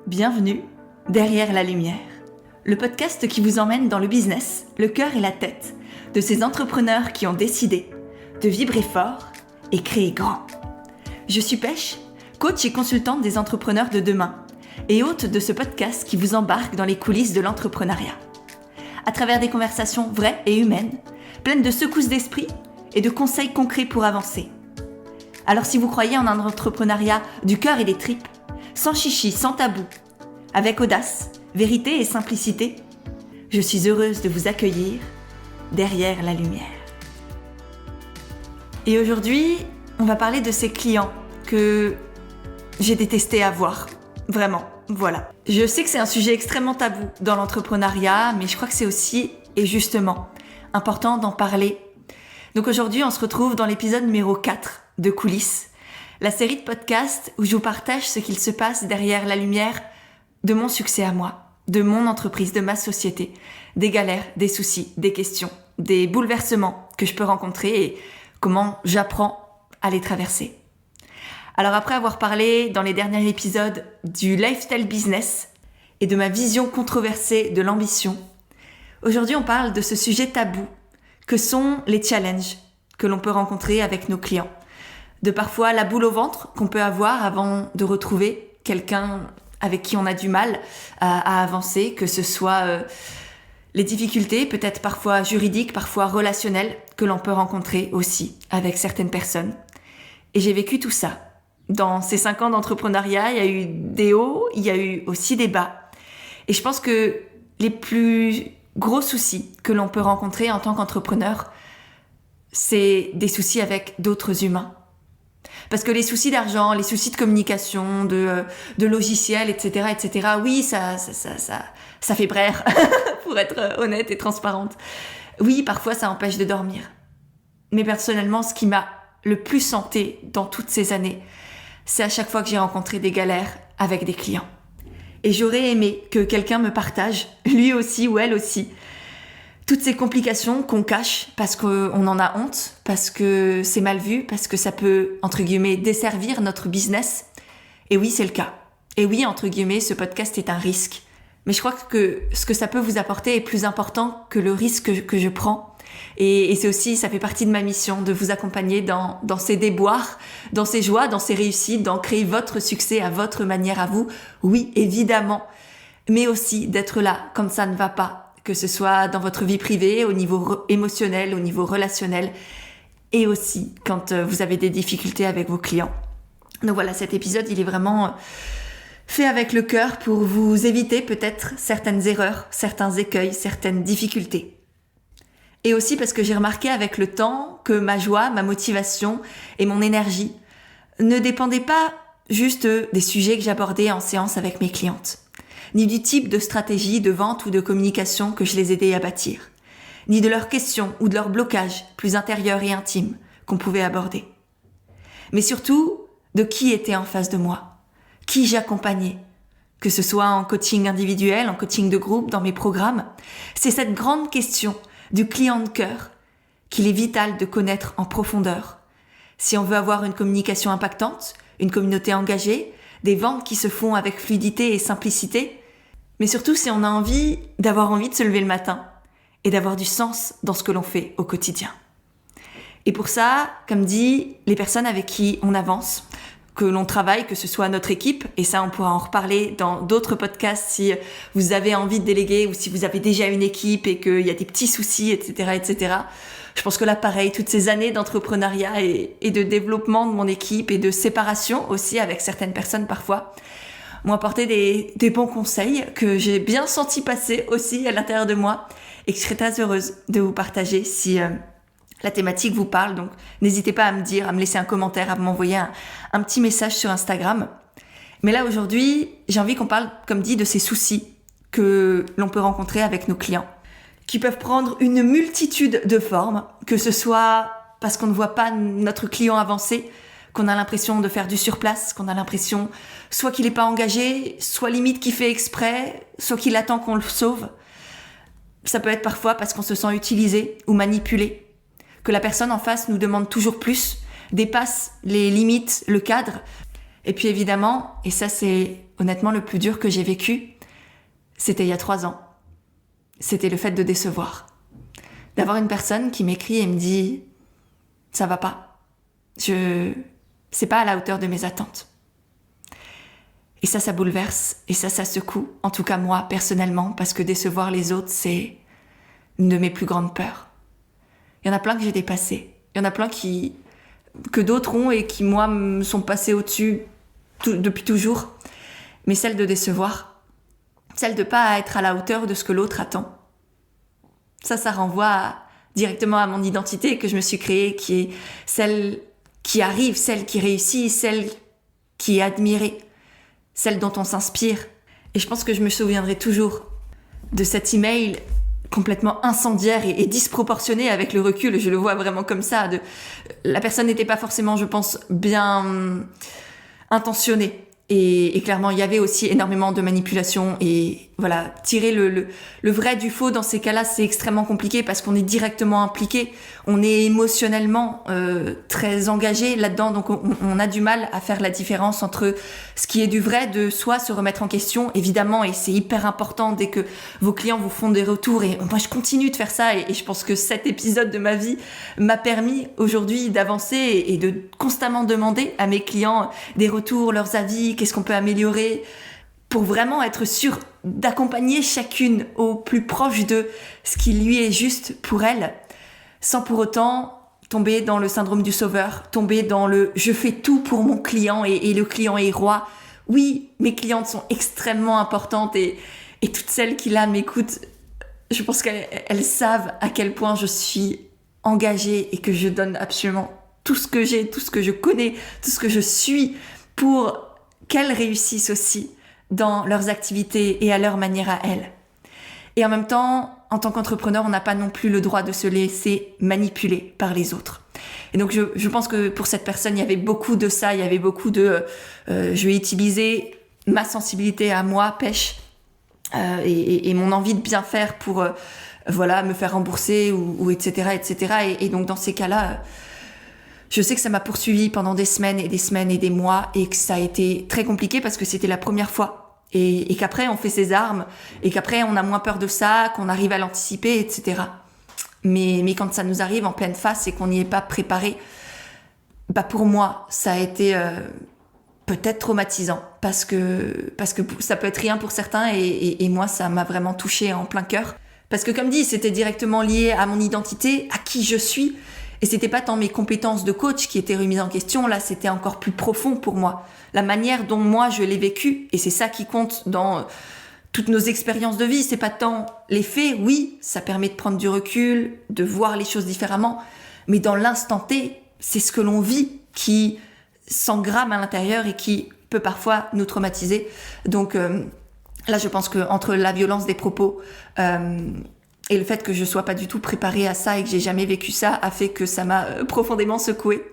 Bienvenue derrière la lumière, le podcast qui vous emmène dans le business, le cœur et la tête de ces entrepreneurs qui ont décidé de vibrer fort et créer grand. Je suis Pêche, coach et consultante des entrepreneurs de demain et hôte de ce podcast qui vous embarque dans les coulisses de l'entrepreneuriat. À travers des conversations vraies et humaines, pleines de secousses d'esprit et de conseils concrets pour avancer. Alors si vous croyez en un entrepreneuriat du cœur et des tripes, sans chichi, sans tabou, avec audace, vérité et simplicité, je suis heureuse de vous accueillir derrière la lumière. Et aujourd'hui, on va parler de ces clients que j'ai détesté avoir. Vraiment, voilà. Je sais que c'est un sujet extrêmement tabou dans l'entrepreneuriat, mais je crois que c'est aussi, et justement, important d'en parler. Donc aujourd'hui, on se retrouve dans l'épisode numéro 4 de Coulisses, la série de podcasts où je vous partage ce qu'il se passe derrière la lumière de mon succès à moi, de mon entreprise, de ma société, des galères, des soucis, des questions, des bouleversements que je peux rencontrer et comment j'apprends à les traverser. Alors après avoir parlé dans les derniers épisodes du lifestyle business et de ma vision controversée de l'ambition, aujourd'hui on parle de ce sujet tabou que sont les challenges que l'on peut rencontrer avec nos clients. De parfois la boule au ventre qu'on peut avoir avant de retrouver quelqu'un avec qui on a du mal à avancer, que ce soit les difficultés, peut-être parfois juridiques, parfois relationnelles, que l'on peut rencontrer aussi avec certaines personnes. Et j'ai vécu tout ça. Dans ces 5 ans d'entrepreneuriat, il y a eu des hauts, il y a eu aussi des bas. Et je pense que les plus gros soucis que l'on peut rencontrer en tant qu'entrepreneur, c'est des soucis avec d'autres humains. Parce que les soucis d'argent, les soucis de communication, de logiciels, etc., oui, ça fait braire, pour être honnête et transparente. Oui, parfois ça empêche de dormir. Mais personnellement, ce qui m'a le plus hanté dans toutes ces années, c'est à chaque fois que j'ai rencontré des galères avec des clients. Et j'aurais aimé que quelqu'un me partage, lui aussi ou elle aussi, toutes ces complications qu'on cache parce qu'on en a honte, parce que c'est mal vu, parce que ça peut, entre guillemets, desservir notre business. Et oui, c'est le cas. Et oui, entre guillemets, ce podcast est un risque. Mais je crois que ce que ça peut vous apporter est plus important que le risque que je prends. Et c'est aussi, ça fait partie de ma mission, de vous accompagner dans ces déboires, dans ces joies, dans ces réussites, dans créer votre succès à votre manière à vous. Oui, évidemment. Mais aussi d'être là quand ça ne va pas. Que ce soit dans votre vie privée, au niveau émotionnel, au niveau relationnel, et aussi quand vous avez des difficultés avec vos clients. Donc voilà, cet épisode, il est vraiment fait avec le cœur pour vous éviter peut-être certaines erreurs, certains écueils, certaines difficultés. Et aussi parce que j'ai remarqué avec le temps que ma joie, ma motivation et mon énergie ne dépendaient pas juste des sujets que j'abordais en séance avec mes clientes, ni du type de stratégie de vente ou de communication que je les aidais à bâtir, ni de leurs questions ou de leurs blocages plus intérieurs et intimes qu'on pouvait aborder. Mais surtout, de qui était en face de moi, qui j'accompagnais, que ce soit en coaching individuel, en coaching de groupe, dans mes programmes. C'est cette grande question du client de cœur qu'il est vital de connaître en profondeur. Si on veut avoir une communication impactante, une communauté engagée, des ventes qui se font avec fluidité et simplicité, mais surtout si on a d'avoir envie de se lever le matin et d'avoir du sens dans ce que l'on fait au quotidien. Et pour ça, comme dit, les personnes avec qui on avance, que l'on travaille, que ce soit notre équipe, et ça on pourra en reparler dans d'autres podcasts si vous avez envie de déléguer ou si vous avez déjà une équipe et qu'il y a des petits soucis, etc. Je pense que là, pareil, toutes ces années d'entrepreneuriat et de développement de mon équipe et de séparation aussi avec certaines personnes parfois, m'ont apporté des bons conseils que j'ai bien senti passer aussi à l'intérieur de moi et que je serais très heureuse de vous partager si la thématique vous parle. Donc n'hésitez pas à me dire, à me laisser un commentaire, à m'envoyer un petit message sur Instagram. Mais là aujourd'hui, j'ai envie qu'on parle, comme dit, de ces soucis que l'on peut rencontrer avec nos clients, qui peuvent prendre une multitude de formes, que ce soit parce qu'on ne voit pas notre client avancer, qu'on a l'impression de faire du surplace, qu'on a l'impression soit qu'il n'est pas engagé, soit limite qu'il fait exprès, soit qu'il attend qu'on le sauve. Ça peut être parfois parce qu'on se sent utilisé ou manipulé, que la personne en face nous demande toujours plus, dépasse les limites, le cadre. Et puis évidemment, et ça c'est honnêtement, le plus dur que j'ai vécu, c'était il y a 3 ans. C'était le fait de décevoir. D'avoir une personne qui m'écrit et me dit « ça va pas, c'est pas à la hauteur de mes attentes ». Et ça bouleverse, et ça secoue, en tout cas moi, personnellement, parce que décevoir les autres, c'est une de mes plus grandes peurs. Il y en a plein que j'ai dépassées. Il y en a plein que d'autres ont et qui, moi, me sont passés au-dessus depuis toujours. Mais celle de décevoir, celle de pas être à la hauteur de ce que l'autre attend. Ça renvoie directement à mon identité que je me suis créée, qui est celle qui arrive, celle qui réussit, celle qui est admirée, celle dont on s'inspire. Et je pense que je me souviendrai toujours de cet email complètement incendiaire et disproportionné avec le recul. Je le vois vraiment comme ça. La personne n'était pas forcément, je pense, bien intentionnée. Et clairement, il y avait aussi énormément de manipulation. Et voilà, tirer le vrai du faux dans ces cas-là, c'est extrêmement compliqué parce qu'on est directement impliqué. On est émotionnellement très engagé là-dedans. Donc, on a du mal à faire la différence entre ce qui est du vrai, de soi, se remettre en question, évidemment. Et c'est hyper important dès que vos clients vous font des retours. Et moi, je continue de faire ça. Et je pense que cet épisode de ma vie m'a permis aujourd'hui d'avancer et de constamment demander à mes clients des retours, leurs avis, qu'est-ce qu'on peut améliorer, pour vraiment être sûr d'accompagner chacune au plus proche de ce qui lui est juste pour elle, sans pour autant tomber dans le syndrome du sauveur, tomber dans le « je fais tout pour mon client et le client est roi ». Oui, mes clientes sont extrêmement importantes et toutes celles qui là m'écoutent, je pense qu'elles savent à quel point je suis engagée et que je donne absolument tout ce que j'ai, tout ce que je connais, tout ce que je suis pour qu'elles réussissent aussi dans leurs activités et à leur manière à elles. Et en même temps, en tant qu'entrepreneur, on n'a pas non plus le droit de se laisser manipuler par les autres. Et donc, je pense que pour cette personne, il y avait beaucoup de ça, il y avait beaucoup de... je vais utiliser ma sensibilité à moi, pêche, et mon envie de bien faire pour me faire rembourser ou etc. etc. Et donc, dans ces cas-là... je sais que ça m'a poursuivi pendant des semaines et des mois et que ça a été très compliqué parce que c'était la première fois et qu'après on fait ses armes et qu'après on a moins peur de ça, qu'on arrive à l'anticiper, etc. Mais quand ça nous arrive en pleine face et qu'on n'y est pas préparé, pour moi ça a été peut-être traumatisant parce que ça peut être rien pour certains et moi ça m'a vraiment touchée en plein cœur. Parce que comme dit, c'était directement lié à mon identité, à qui je suis. Et c'était pas tant mes compétences de coach qui étaient remises en question, là c'était encore plus profond pour moi. La manière dont moi je l'ai vécu, et c'est ça qui compte dans toutes nos expériences de vie, c'est pas tant les faits, oui, ça permet de prendre du recul, de voir les choses différemment, mais dans l'instant T, c'est ce que l'on vit qui s'engramme à l'intérieur et qui peut parfois nous traumatiser. Donc là je pense que entre la violence des propos, et le fait que je sois pas du tout préparée à ça et que j'ai jamais vécu ça a fait que ça m'a profondément secouée.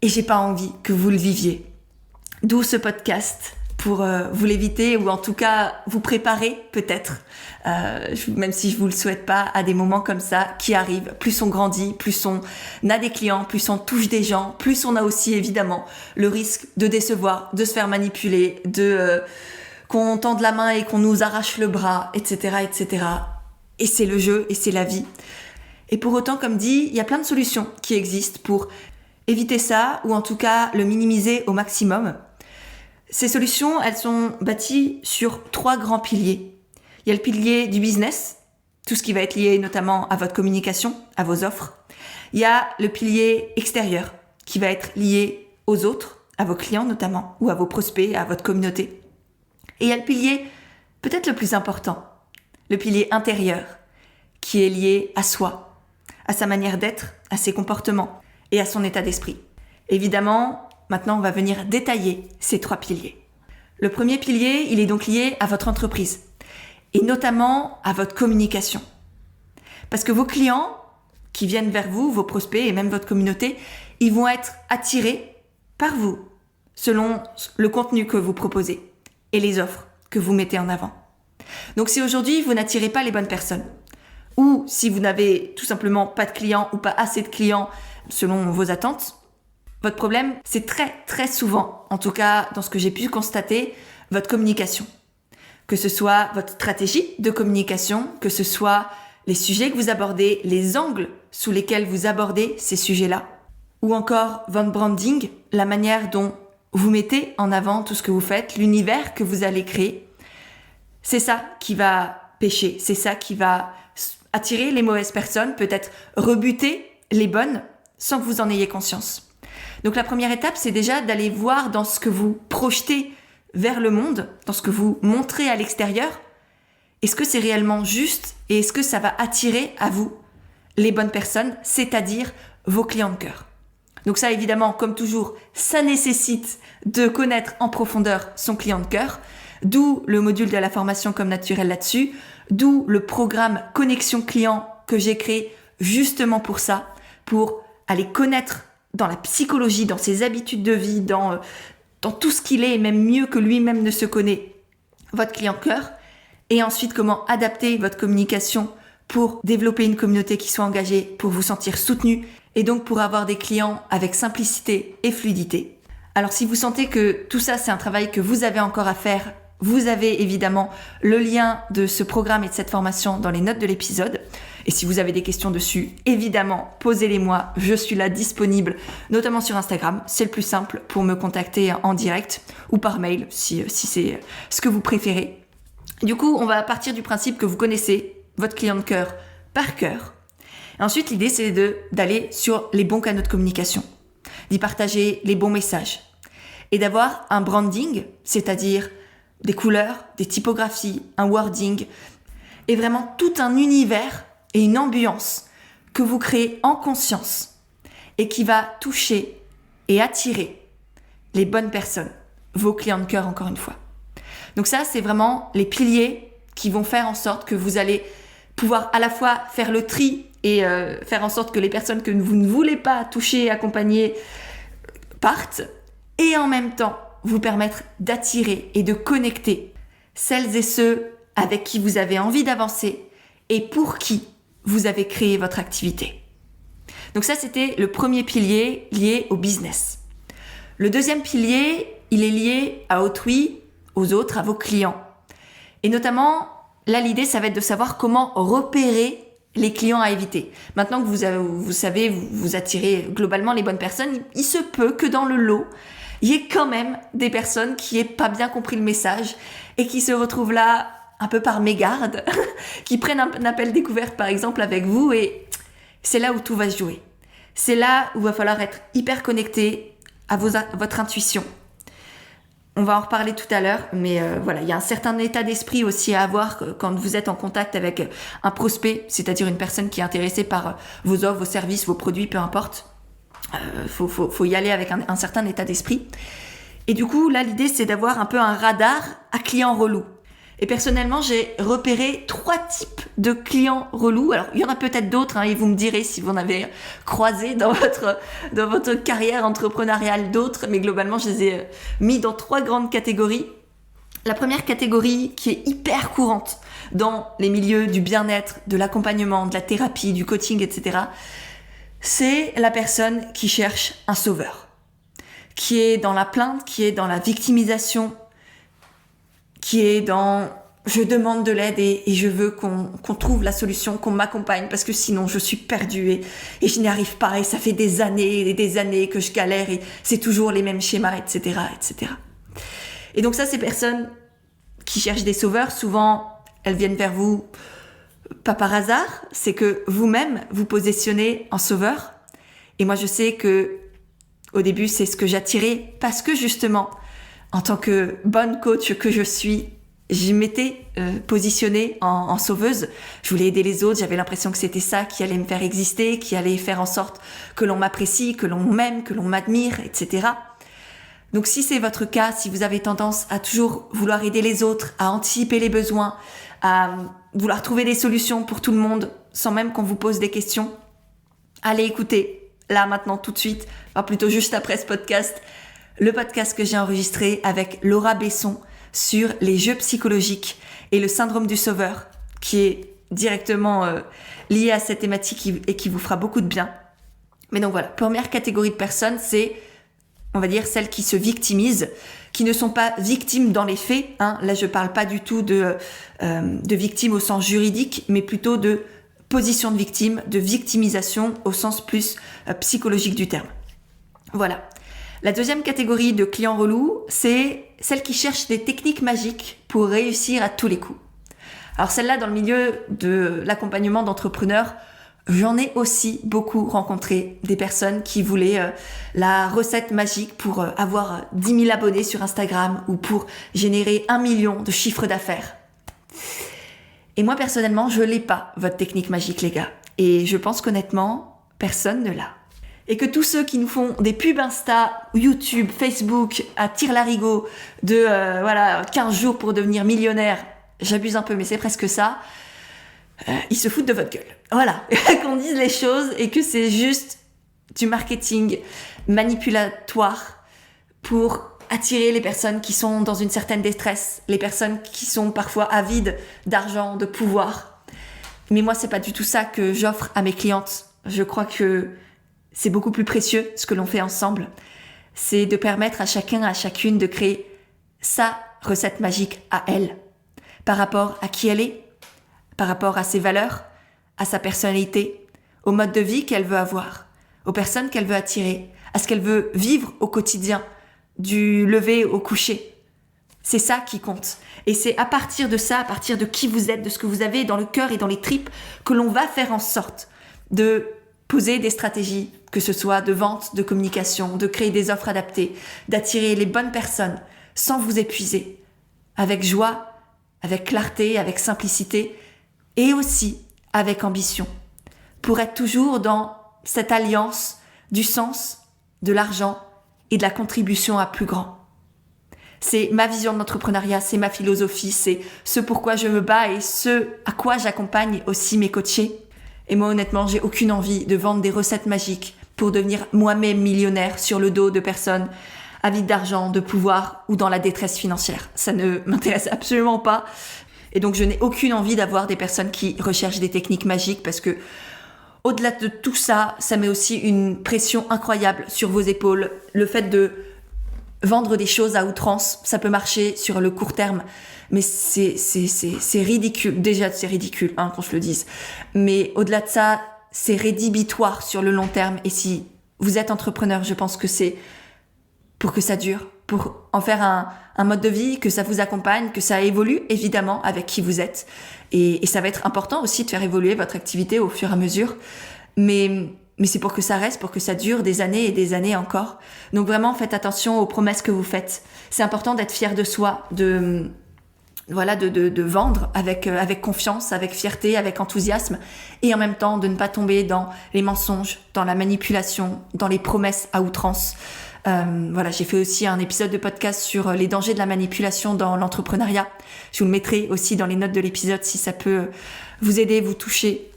Et j'ai pas envie que vous le viviez. D'où ce podcast pour vous l'éviter ou en tout cas vous préparer peut-être, même si je vous le souhaite pas, à des moments comme ça qui arrivent. Plus on grandit, plus on a des clients, plus on touche des gens, plus on a aussi évidemment le risque de décevoir, de se faire manipuler, qu'on tende la main et qu'on nous arrache le bras, etc., etc. Et c'est le jeu, et c'est la vie. Et pour autant, comme dit, il y a plein de solutions qui existent pour éviter ça, ou en tout cas le minimiser au maximum. Ces solutions, elles sont bâties sur 3 grands piliers. Il y a le pilier du business, tout ce qui va être lié notamment à votre communication, à vos offres. Il y a le pilier extérieur, qui va être lié aux autres, à vos clients notamment, ou à vos prospects, à votre communauté. Et il y a le pilier peut-être le plus important, le pilier intérieur, qui est lié à soi, à sa manière d'être, à ses comportements et à son état d'esprit. Évidemment, maintenant on va venir détailler ces 3 piliers. Le premier pilier, il est donc lié à votre entreprise et notamment à votre communication. Parce que vos clients qui viennent vers vous, vos prospects et même votre communauté, ils vont être attirés par vous selon le contenu que vous proposez et les offres que vous mettez en avant. Donc si aujourd'hui vous n'attirez pas les bonnes personnes, ou si vous n'avez tout simplement pas de clients ou pas assez de clients selon vos attentes, votre problème c'est très très souvent, en tout cas dans ce que j'ai pu constater, votre communication. Que ce soit votre stratégie de communication, que ce soit les sujets que vous abordez, les angles sous lesquels vous abordez ces sujets-là, ou encore votre branding, la manière dont vous mettez en avant tout ce que vous faites, l'univers que vous allez créer. C'est ça qui va pêcher, c'est ça qui va attirer les mauvaises personnes, peut-être rebuter les bonnes sans que vous en ayez conscience. Donc la première étape, c'est déjà d'aller voir dans ce que vous projetez vers le monde, dans ce que vous montrez à l'extérieur, est-ce que c'est réellement juste et est-ce que ça va attirer à vous les bonnes personnes, c'est-à-dire vos clients de cœur. Donc ça, évidemment, comme toujours, ça nécessite de connaître en profondeur son client de cœur, d'où le module de la formation Comme Naturel là-dessus, d'où le programme Connexion Client que j'ai créé justement pour ça, pour aller connaître dans la psychologie, dans ses habitudes de vie, dans tout ce qu'il est, et même mieux que lui-même ne se connaît, votre client de cœur, et ensuite comment adapter votre communication pour développer une communauté qui soit engagée, pour vous sentir soutenu, et donc pour avoir des clients avec simplicité et fluidité. Alors si vous sentez que tout ça c'est un travail que vous avez encore à faire, vous avez évidemment le lien de ce programme et de cette formation dans les notes de l'épisode. Et si vous avez des questions dessus, évidemment, posez-les-moi. Je suis là disponible, notamment sur Instagram. C'est le plus simple pour me contacter en direct ou par mail si c'est ce que vous préférez. Du coup, on va partir du principe que vous connaissez votre client de cœur par cœur. Et ensuite, l'idée, c'est d'aller sur les bons canaux de communication, d'y partager les bons messages et d'avoir un branding, c'est-à-dire des couleurs, des typographies, un wording et vraiment tout un univers et une ambiance que vous créez en conscience et qui va toucher et attirer les bonnes personnes, vos clients de cœur encore une fois. Donc ça, c'est vraiment les piliers qui vont faire en sorte que vous allez pouvoir à la fois faire le tri et faire en sorte que les personnes que vous ne voulez pas toucher, accompagner, partent, et en même temps vous permettre d'attirer et de connecter celles et ceux avec qui vous avez envie d'avancer et pour qui vous avez créé votre activité. Donc ça, c'était le premier pilier lié au business. Le deuxième pilier, il est lié à autrui, aux autres, à vos clients. Et notamment, là, l'idée, ça va être de savoir comment repérer les clients à éviter. Maintenant que vous savez, vous attirez globalement les bonnes personnes, il se peut que dans le lot, il y ait quand même des personnes qui n'aient pas bien compris le message et qui se retrouvent là un peu par mégarde, qui prennent un appel découverte par exemple avec vous, et c'est là où tout va se jouer. C'est là où il va falloir être hyper connecté à votre intuition. On va en reparler tout à l'heure, mais voilà, il y a un certain état d'esprit aussi à avoir quand vous êtes en contact avec un prospect, c'est-à-dire une personne qui est intéressée par vos offres, vos services, vos produits, peu importe. Faut y aller avec un certain état d'esprit. Et du coup, là, l'idée, c'est d'avoir un peu un radar à clients relous. Et personnellement, j'ai repéré 3 types de clients relous. Alors, il y en a peut-être d'autres, et vous me direz si vous en avez croisé dans votre carrière entrepreneuriale d'autres, mais globalement, je les ai mis dans 3 grandes catégories. La première catégorie, qui est hyper courante dans les milieux du bien-être, de l'accompagnement, de la thérapie, du coaching, etc., c'est la personne qui cherche un sauveur, qui est dans la plainte, qui est dans la victimisation, qui est dans « je demande de l'aide et je veux qu'on trouve la solution, qu'on m'accompagne parce que sinon je suis perdue et je n'y arrive pas et ça fait des années et des années que je galère et c'est toujours les mêmes schémas, etc. etc. » Et donc ça, ces personnes qui cherchent des sauveurs, souvent elles viennent vers vous pas par hasard, c'est que vous-même vous positionnez en sauveur. Et moi je sais que au début c'est ce que j'attirais parce que justement en tant que bonne coach que je suis, je m'étais positionnée en sauveuse. Je voulais aider les autres, j'avais l'impression que c'était ça qui allait me faire exister, qui allait faire en sorte que l'on m'apprécie, que l'on m'aime, que l'on m'admire, etc. Donc si c'est votre cas, si vous avez tendance à toujours vouloir aider les autres, à anticiper les besoins, à vouloir trouver des solutions pour tout le monde sans même qu'on vous pose des questions, allez écouter, là maintenant tout de suite, enfin plutôt juste après ce podcast, le podcast que j'ai enregistré avec Laura Besson sur les jeux psychologiques et le syndrome du sauveur, qui est directement lié à cette thématique et qui vous fera beaucoup de bien. Mais donc voilà, première catégorie de personnes, c'est on va dire celles qui se victimisent, qui ne sont pas victimes dans les faits. Là, je parle pas du tout de victimes au sens juridique, mais plutôt de position de victime, de victimisation au sens plus psychologique du terme. Voilà. La deuxième catégorie de clients relous, c'est celles qui cherchent des techniques magiques pour réussir à tous les coups. Alors celle-là, dans le milieu de l'accompagnement d'entrepreneurs, j'en ai aussi beaucoup rencontré des personnes qui voulaient la recette magique pour avoir 10 000 abonnés sur Instagram ou pour générer 1 million de chiffre d'affaires. Et moi, personnellement, je l'ai pas, votre technique magique, les gars. Et je pense qu'honnêtement, personne ne l'a. Et que tous ceux qui nous font des pubs Insta, YouTube, Facebook, à tire-larigot de 15 jours pour devenir millionnaire, j'abuse un peu, mais c'est presque ça, ils se foutent de votre gueule. Voilà, qu'on dise les choses et que c'est juste du marketing manipulatoire pour attirer les personnes qui sont dans une certaine détresse, les personnes qui sont parfois avides d'argent, de pouvoir. Mais moi, c'est pas du tout ça que j'offre à mes clientes. Je crois que c'est beaucoup plus précieux ce que l'on fait ensemble. C'est de permettre à chacun, à chacune de créer sa recette magique à elle, par rapport à qui elle est, par rapport à ses valeurs, à sa personnalité, au mode de vie qu'elle veut avoir, aux personnes qu'elle veut attirer, à ce qu'elle veut vivre au quotidien, du lever au coucher. C'est ça qui compte. Et c'est à partir de ça, à partir de qui vous êtes, de ce que vous avez dans le cœur et dans les tripes, que l'on va faire en sorte de poser des stratégies, que ce soit de vente, de communication, de créer des offres adaptées, d'attirer les bonnes personnes sans vous épuiser, avec joie, avec clarté, avec simplicité et aussi avec ambition, pour être toujours dans cette alliance du sens, de l'argent et de la contribution à plus grand. C'est ma vision de l'entrepreneuriat, c'est ma philosophie, c'est ce pourquoi je me bats et ce à quoi j'accompagne aussi mes coachés. Et moi, honnêtement, j'ai aucune envie de vendre des recettes magiques pour devenir moi-même millionnaire sur le dos de personnes avides d'argent, de pouvoir ou dans la détresse financière. Ça ne m'intéresse absolument pas. Et donc, je n'ai aucune envie d'avoir des personnes qui recherchent des techniques magiques parce que au-delà de tout ça, ça met aussi une pression incroyable sur vos épaules. Le fait de vendre des choses à outrance, ça peut marcher sur le court terme, mais c'est ridicule. Déjà, c'est ridicule, qu'on se le dise. Mais au-delà de ça, c'est rédhibitoire sur le long terme. Et si vous êtes entrepreneur, je pense que c'est pour que ça dure, pour en faire un mode de vie, que ça vous accompagne, que ça évolue évidemment avec qui vous êtes. Et ça va être important aussi de faire évoluer votre activité au fur et à mesure. Mais c'est pour que ça reste, pour que ça dure des années et des années encore. Donc vraiment, faites attention aux promesses que vous faites. C'est important d'être fier de soi, de vendre avec confiance, avec fierté, avec enthousiasme, et en même temps de ne pas tomber dans les mensonges, dans la manipulation, dans les promesses à outrance. J'ai fait aussi un épisode de podcast sur les dangers de la manipulation dans l'entrepreneuriat. Je vous le mettrai aussi dans les notes de l'épisode si ça peut vous aider, vous toucher.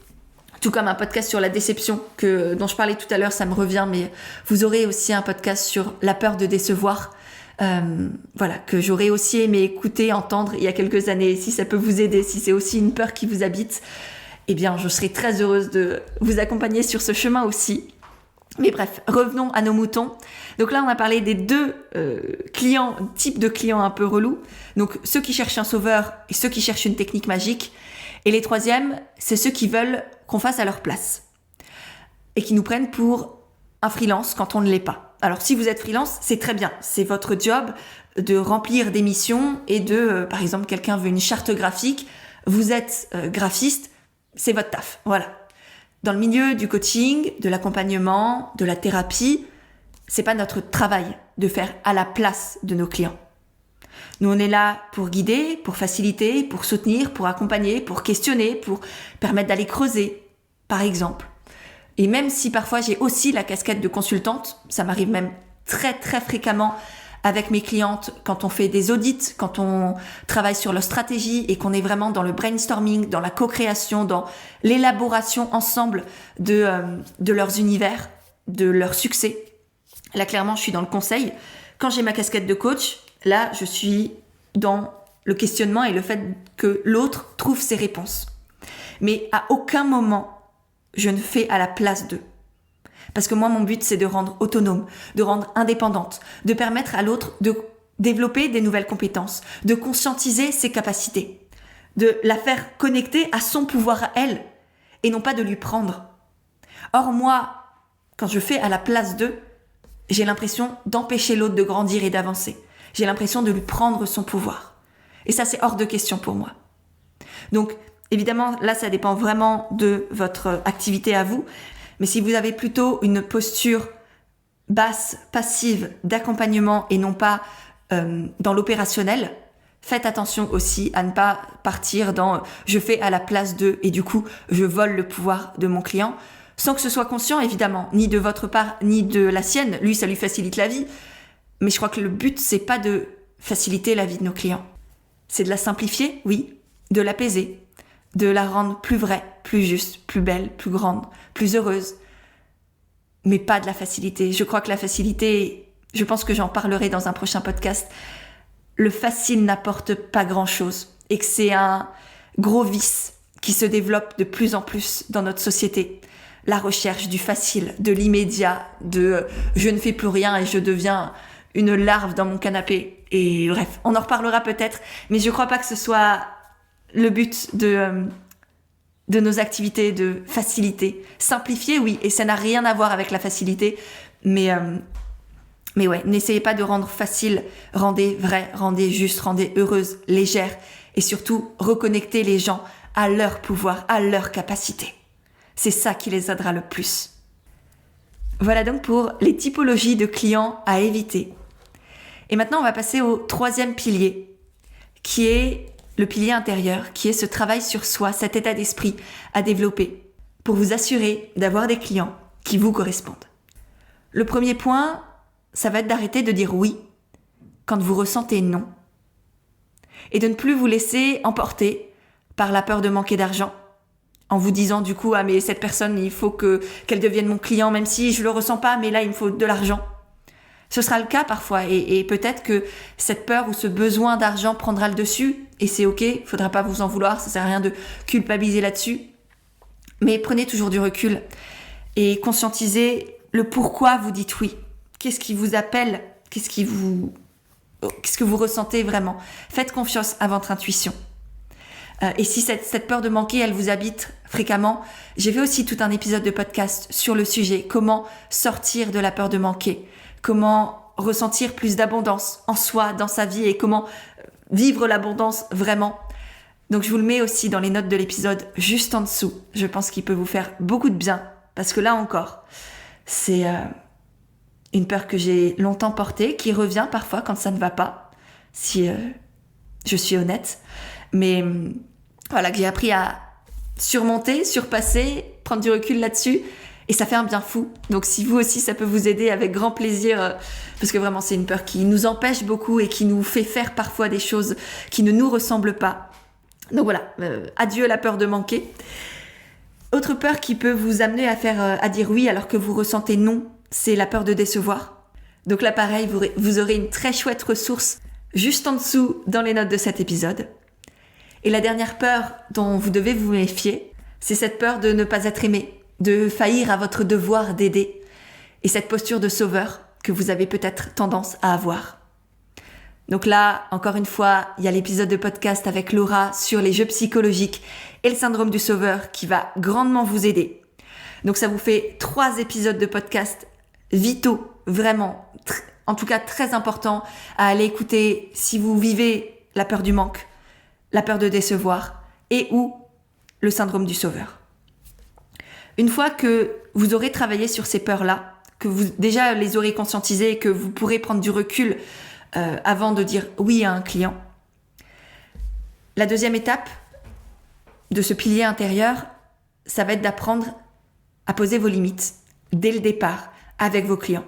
Tout comme un podcast sur la déception dont je parlais tout à l'heure, ça me revient, mais vous aurez aussi un podcast sur la peur de décevoir. Que j'aurais aussi aimé écouter, entendre il y a quelques années. Si ça peut vous aider, si c'est aussi une peur qui vous habite, eh bien, je serai très heureuse de vous accompagner sur ce chemin aussi. Mais bref, revenons à nos moutons. Donc là, on a parlé des deux types de clients un peu relous. Donc ceux qui cherchent un sauveur et ceux qui cherchent une technique magique. Et les troisièmes, c'est ceux qui veulent qu'on fasse à leur place et qui nous prennent pour un freelance quand on ne l'est pas. Alors si vous êtes freelance, c'est très bien. C'est votre job de remplir des missions et par exemple, quelqu'un veut une charte graphique, vous êtes graphiste, c'est votre taf. Voilà. Dans le milieu du coaching, de l'accompagnement, de la thérapie, c'est pas notre travail de faire à la place de nos clients. Nous, on est là pour guider, pour faciliter, pour soutenir, pour accompagner, pour questionner, pour permettre d'aller creuser, par exemple. Et même si parfois j'ai aussi la casquette de consultante, ça m'arrive même très très fréquemment avec mes clientes quand on fait des audits, quand on travaille sur leur stratégie et qu'on est vraiment dans le brainstorming, dans la co-création, dans l'élaboration ensemble de leurs univers, de leur succès. Là, clairement, je suis dans le conseil. Quand j'ai ma casquette de coach, là, je suis dans le questionnement et le fait que l'autre trouve ses réponses. Mais à aucun moment, je ne fais à la place d'eux. Parce que moi, mon but, c'est de rendre autonome, de rendre indépendante, de permettre à l'autre de développer des nouvelles compétences, de conscientiser ses capacités, de la faire connecter à son pouvoir à elle, et non pas de lui prendre. Or, moi, quand je fais à la place d'eux, j'ai l'impression d'empêcher l'autre de grandir et d'avancer. J'ai l'impression de lui prendre son pouvoir. Et ça, c'est hors de question pour moi. Donc, évidemment, là, ça dépend vraiment de votre activité à vous. Mais si vous avez plutôt une posture basse, passive, d'accompagnement et non pas dans l'opérationnel, faites attention aussi à ne pas partir dans « je fais à la place d'eux » et du coup, je vole le pouvoir de mon client. Sans que ce soit conscient, évidemment, ni de votre part, ni de la sienne. Lui, ça lui facilite la vie. Mais je crois que le but, c'est pas de faciliter la vie de nos clients. C'est de la simplifier, oui, de l'apaiser, de la rendre plus vraie, plus juste, plus belle, plus grande, plus heureuse. Mais pas de la faciliter. Je crois que la facilité, je pense que j'en parlerai dans un prochain podcast, le facile n'apporte pas grand-chose et que c'est un gros vice qui se développe de plus en plus dans notre société. La recherche du facile, de l'immédiat, de je ne fais plus rien et je deviens une larve dans mon canapé. Et bref, on en reparlera peut-être, mais je crois pas que ce soit le but de nos activités, de faciliter. Simplifier, oui, et ça n'a rien à voir avec la facilité, mais ouais, n'essayez pas de rendre facile, rendez vrai, rendez juste, rendez heureuse, légère, et surtout reconnectez les gens à leur pouvoir, à leur capacité. C'est ça qui les aidera le plus. Voilà donc pour les typologies de clients à éviter. Et maintenant, on va passer au troisième pilier, qui est le pilier intérieur, qui est ce travail sur soi, cet état d'esprit à développer pour vous assurer d'avoir des clients qui vous correspondent. Le premier point, ça va être d'arrêter de dire oui quand vous ressentez non. Et de ne plus vous laisser emporter par la peur de manquer d'argent, en vous disant du coup « Ah mais cette personne, il faut qu'elle devienne mon client, même si je le ressens pas, mais là il me faut de l'argent. » Ce sera le cas parfois et peut-être que cette peur ou ce besoin d'argent prendra le dessus et c'est ok, il faudra pas vous en vouloir, ça sert à rien de culpabiliser là-dessus. Mais prenez toujours du recul et conscientisez le pourquoi vous dites oui. Qu'est-ce qui vous appelle? Qu'est-ce que vous ressentez vraiment? Faites confiance à votre intuition. Et si cette peur de manquer, elle vous habite fréquemment, j'ai fait aussi tout un épisode de podcast sur le sujet, comment sortir de la peur de manquer, comment ressentir plus d'abondance en soi, dans sa vie et comment vivre l'abondance vraiment. Donc je vous le mets aussi dans les notes de l'épisode juste en dessous. Je pense qu'il peut vous faire beaucoup de bien parce que là encore, c'est une peur que j'ai longtemps portée, qui revient parfois quand ça ne va pas, si je suis honnête. Mais voilà, que j'ai appris à surmonter, surpasser, prendre du recul là-dessus. Et ça fait un bien fou. Donc si vous aussi, ça peut vous aider avec grand plaisir. Parce que vraiment, c'est une peur qui nous empêche beaucoup et qui nous fait faire parfois des choses qui ne nous ressemblent pas. Donc voilà, adieu la peur de manquer. Autre peur qui peut vous amener à dire oui alors que vous ressentez non, c'est la peur de décevoir. Donc là, pareil, vous aurez une très chouette ressource juste en dessous dans les notes de cet épisode. Et la dernière peur dont vous devez vous méfier, c'est cette peur de ne pas être aimé, de faillir à votre devoir d'aider. Et cette posture de sauveur que vous avez peut-être tendance à avoir. Donc là, encore une fois, il y a l'épisode de podcast avec Laura sur les jeux psychologiques et le syndrome du sauveur qui va grandement vous aider. Donc ça vous fait 3 épisodes de podcast vitaux, vraiment, en tout cas très importants à aller écouter si vous vivez la peur du manque, la peur de décevoir et ou le syndrome du sauveur. Une fois que vous aurez travaillé sur ces peurs-là, que vous déjà les aurez conscientisées et que vous pourrez prendre du recul avant de dire oui à un client, la deuxième étape de ce pilier intérieur, ça va être d'apprendre à poser vos limites dès le départ avec vos clients.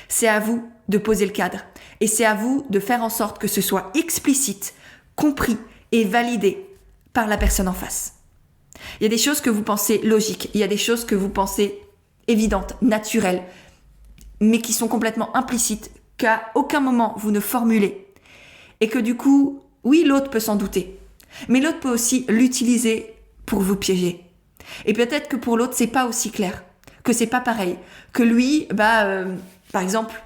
C'est à vous de poser le cadre et c'est à vous de faire en sorte que ce soit explicite, compris et validé par la personne en face. Il y a des choses que vous pensez logiques, il y a des choses que vous pensez évidentes, naturelles, mais qui sont complètement implicites, qu'à aucun moment vous ne formulez. Et que du coup, oui, l'autre peut s'en douter, mais l'autre peut aussi l'utiliser pour vous piéger. Et peut-être que pour l'autre, c'est pas aussi clair, que c'est pas pareil. Que lui, par exemple,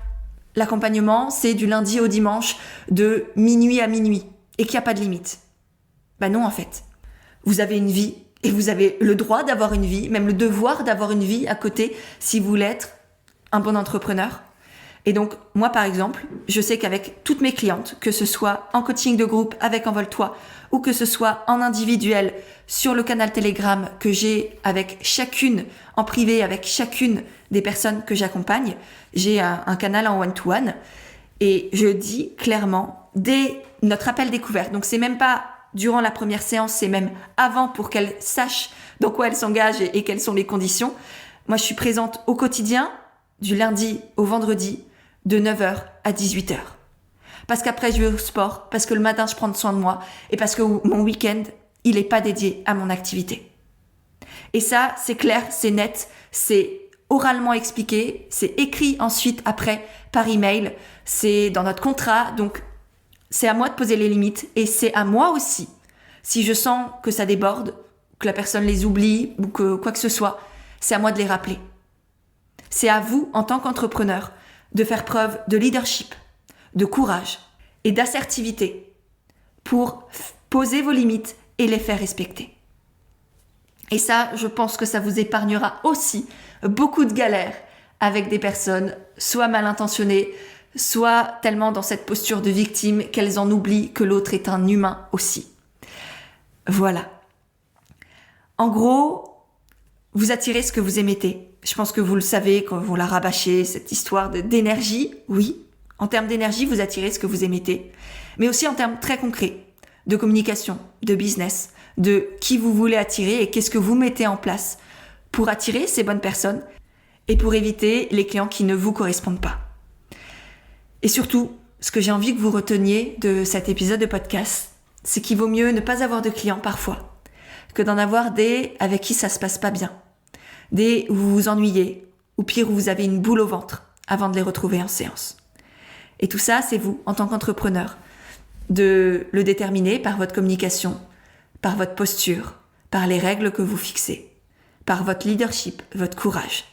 l'accompagnement, c'est du lundi au dimanche de minuit à minuit et qu'il n'y a pas de limite. Non, en fait. Vous avez une vie et vous avez le droit d'avoir une vie, même le devoir d'avoir une vie à côté si vous voulez être un bon entrepreneur. Et donc, moi, par exemple, je sais qu'avec toutes mes clientes, que ce soit en coaching de groupe avec Envole-toi ou que ce soit en individuel sur le canal Telegram que j'ai avec chacune, en privé, avec chacune des personnes que j'accompagne, j'ai un canal en one-to-one et je dis clairement, dès notre appel découverte, donc c'est même pas durant la première séance, c'est même avant pour qu'elle sache dans quoi elle s'engage et quelles sont les conditions. Moi, je suis présente au quotidien, du lundi au vendredi, de 9h à 18h. Parce qu'après, je vais au sport, parce que le matin, je prends soin de moi, et parce que mon week-end, il n'est pas dédié à mon activité. Et ça, c'est clair, c'est net, c'est oralement expliqué, c'est écrit ensuite, après, par email, c'est dans notre contrat, donc c'est à moi de poser les limites, et c'est à moi aussi, si je sens que ça déborde, que la personne les oublie, ou que quoi que ce soit, c'est à moi de les rappeler. C'est à vous, en tant qu'entrepreneur, de faire preuve de leadership, de courage et d'assertivité pour poser vos limites et les faire respecter. Et ça, je pense que ça vous épargnera aussi beaucoup de galères avec des personnes soit mal intentionnées, soit tellement dans cette posture de victime qu'elles en oublient que l'autre est un humain aussi. Voilà. En gros, vous attirez ce que vous émettez. Je pense que vous le savez quand vous la rabâchez, cette histoire d'énergie. Oui, en termes d'énergie, vous attirez ce que vous émettez. Mais aussi en termes très concrets, de communication, de business, de qui vous voulez attirer et qu'est-ce que vous mettez en place pour attirer ces bonnes personnes et pour éviter les clients qui ne vous correspondent pas. Et surtout, ce que j'ai envie que vous reteniez de cet épisode de podcast, c'est qu'il vaut mieux ne pas avoir de clients parfois que d'en avoir des avec qui ça se passe pas bien. Des où vous vous ennuyez, ou pire où vous avez une boule au ventre avant de les retrouver en séance. Et tout ça, c'est vous, en tant qu'entrepreneur, de le déterminer par votre communication, par votre posture, par les règles que vous fixez, par votre leadership, votre courage,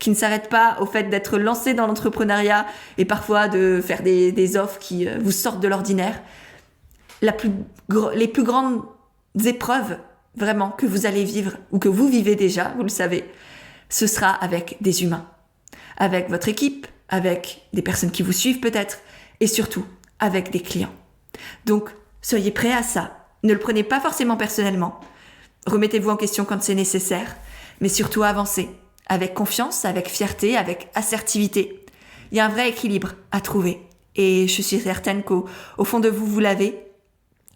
qui ne s'arrête pas au fait d'être lancé dans l'entrepreneuriat et parfois de faire des offres qui vous sortent de l'ordinaire. Les plus grandes épreuves, vraiment, que vous allez vivre ou que vous vivez déjà, vous le savez, ce sera avec des humains, avec votre équipe, avec des personnes qui vous suivent peut-être, et surtout avec des clients. Donc, soyez prêts à ça. Ne le prenez pas forcément personnellement. Remettez-vous en question quand c'est nécessaire, mais surtout avancez, avec confiance, avec fierté, avec assertivité. Il y a un vrai équilibre à trouver, et je suis certaine qu'au fond de vous, vous l'avez.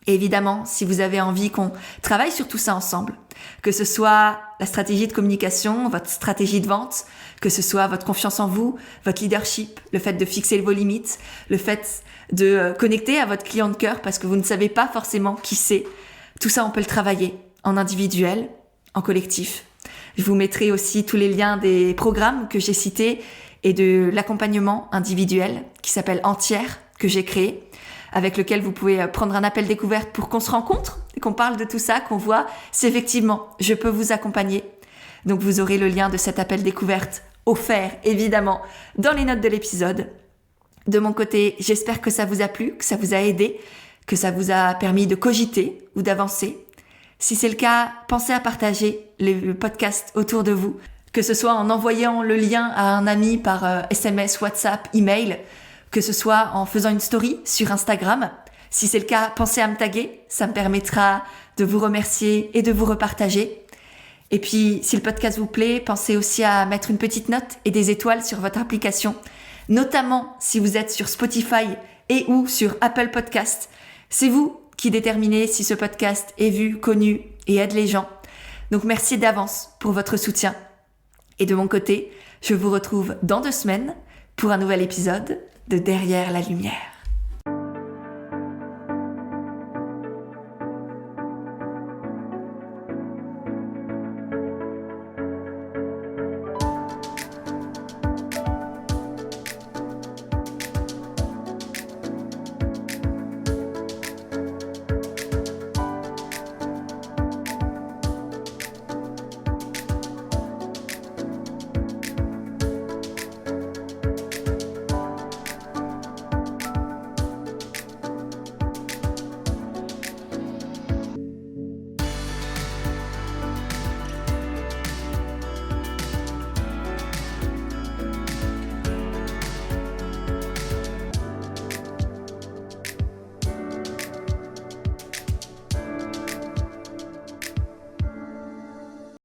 Et évidemment, si vous avez envie qu'on travaille sur tout ça ensemble, que ce soit la stratégie de communication, votre stratégie de vente, que ce soit votre confiance en vous, votre leadership, le fait de fixer vos limites, le fait de connecter à votre client de cœur parce que vous ne savez pas forcément qui c'est, tout ça on peut le travailler en individuel, en collectif. Je vous mettrai aussi tous les liens des programmes que j'ai cités et de l'accompagnement individuel qui s'appelle Entière, que j'ai créé, avec lequel vous pouvez prendre un appel découverte pour qu'on se rencontre et qu'on parle de tout ça, qu'on voit si effectivement je peux vous accompagner. Donc vous aurez le lien de cet appel découverte offert évidemment dans les notes de l'épisode. De mon côté, j'espère que ça vous a plu, que ça vous a aidé, que ça vous a permis de cogiter ou d'avancer. Si c'est le cas, pensez à partager le podcast autour de vous, que ce soit en envoyant le lien à un ami par SMS, WhatsApp, email, que ce soit en faisant une story sur Instagram. Si c'est le cas, pensez à me taguer, ça me permettra de vous remercier et de vous repartager. Et puis, si le podcast vous plaît, pensez aussi à mettre une petite note et des étoiles sur votre application, notamment si vous êtes sur Spotify et ou sur Apple Podcast. C'est vous qui déterminez si ce podcast est vu, connu et aide les gens. Donc merci d'avance pour votre soutien. Et de mon côté, je vous retrouve dans 2 semaines pour un nouvel épisode de Derrière la lumière.